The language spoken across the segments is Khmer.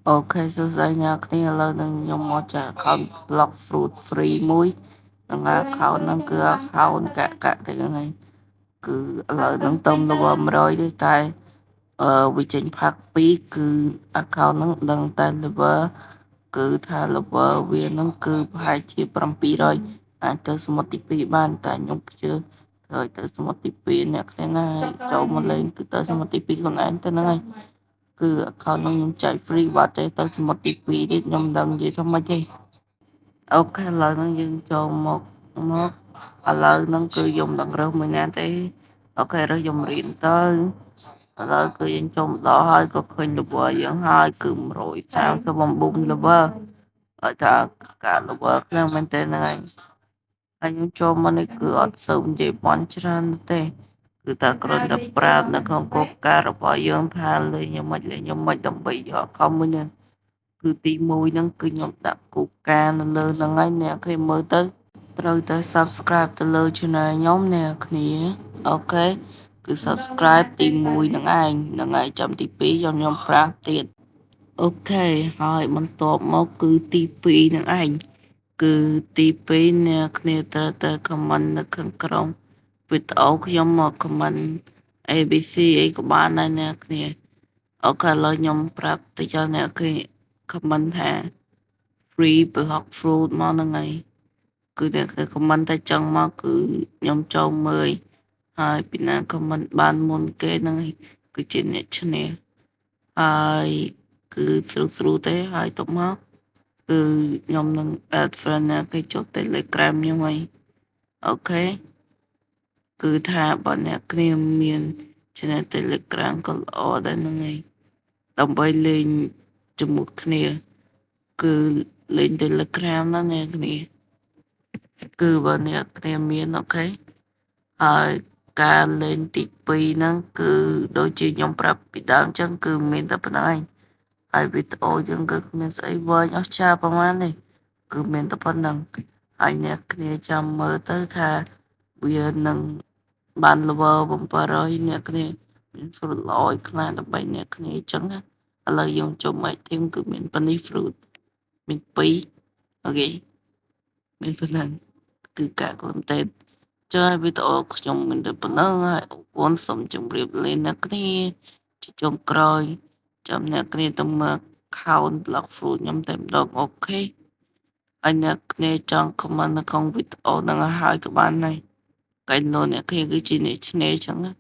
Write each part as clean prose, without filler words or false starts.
Ok, so đây nha, cái này là đừng dùng một trả account block fruit free mũi đừng account năng cứ account cả cái này cứ là đừng tâm là bom rồi đi tại vì trình phát phí cứ account năng đừng tại là vợ cứ thà là vợ vì năng cứ hai chia bằng phí rồi tới số một tí ban tại nhung chưa rồi tới số một tí nè cái này cho một lên cứ tới số một tí còn anh tới này cứเขาនឹងខ្ញុំចែក free បាត់ចេះទៅសមុទ្រទី2ទៀតខ្ញុំមិនដឹងនិយាយថាម៉េចទេអូខេឥឡូវហ្នឹងយើងចូលមកឥឡូវហ្នឹងគឺខ្ញុំដឹងរើសមួយណាទេអូខេរើសខ្ញុំរៀនទៅឥឡូវគឺយើងចូលម្ដងហើយក៏ឃើញ level យើងហើយគឺ139 level ឲ្យថាការ level ខ្លាំងមែនទែនហ្នឹងហើយខ្ញុំចូលមកនេះគឺអត់សូវនិយាយបន់ច្រើនទេគឺតែគ្រាន់តែប្រាប់នៅក្នុងគោលការណ៍របស់យើងថាលេងយ៉ាងម៉េចដើម្បីយកខំមួយនេះគឺទី1ហ្នឹងគឺខ្ញុំដាក់គោលការណ៍នៅលើហ្នឹងហើយអ្នកគេមើលទៅត្រូវតែ subscribe ទៅលើ channel ខ្ញុំអ្នកគ្នាអូខេគឺ subscribe ទី1ហ្នឹងឯងចាំទី2ខ្ញុំប្រាស់ទៀតអូខេហើយបន្ទាប់មកគឺទី2ហ្នឹងឯងគឺទី2អ្នកគ្នាត្រូវតែ comment នៅខាងក្រោមវីដេអូខ្ញុំមក comment ABC អីក៏បានដែរអ្នកគ្នាអូខេឥឡូវខ្ញុំប្រាប់ទៅchoអ្នកគេ comment ថា free block fruit មកហ្នឹងហើយគឺអ្នកគេ comment តែចឹងមកគឺខ្ញុំចូលមើលហើយពីណា comment បានមុនគេហ្នឹងគឺជាអ្នកឈ្នះហើយគឺស្រួលទេហើយទៅមកគឺខ្ញុំនឹង add friend អ្នកគេចូល Telegram ខ្ញុំហើយអូខេគឺថាបើអ្នកគ្នាមាន channel Telegram ក៏ល្អដែរហ្នឹងឯងដើម្បីលេងជាមួយគ្នាគឺលេង Telegram ណាអ្នកគ្នាគឺបើអ្នកគ្នាមានអូខេហើយការលេងទី2ហ្នឹងគឺដូចជាខ្ញុំប្រាប់ពីដើមចឹងគឺមានតែប៉ុណ្្នឹងឯងហើយវីដេអូយើងគឺគ្មានស្អីវែងអស្ចារ្យប្រហែលទេគឺមានតែប៉ុណ្្នឹងហើយអ្នកគ្នាចាំមើលទៅថាវានឹងបាន level 700អ្នកគ្នាមាន fruit ល្អឲ្យខ្លាំងដើម្បីអ្នកគ្នាអញ្ចឹងណាឥឡូវយើងចូលមក team គឺមានប៉ានី fruit មាន2អូខេមានប៉ុណ្ណឹងគឺការ content ចាយវីដេអូខ្ញុំមានតែប៉ុណ្ណឹងហើយអរគុណសូមជម្រាបលាអ្នកគ្នាជាចុងក្រោយចាំអ្នកគ្នាទៅមើល account block fruit ខ្ញុំតែម្ដងអូខេហើយអ្នកគ្នាចង់ comment នៅក្នុងវីដេអូហ្នឹងហើយក៏បានដែរកែនោះអ្នកគ្នាគឺជាអ្នកឆ្នេះចឹងណា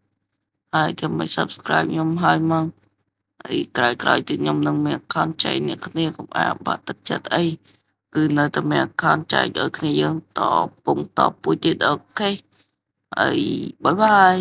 ហើយចាំមិន subscribe ខ្ញុំហើយមកហើយក្រោយទៀតខ្ញុំនឹងមាន account ចែកអ្នកគ្នាកុំបាក់ទឹកចិត្តអីគឺនៅតែមាន account ចែកឲ្យគ្នាយើងតពងតពួយទៀតអូខេហើយបាយបាយ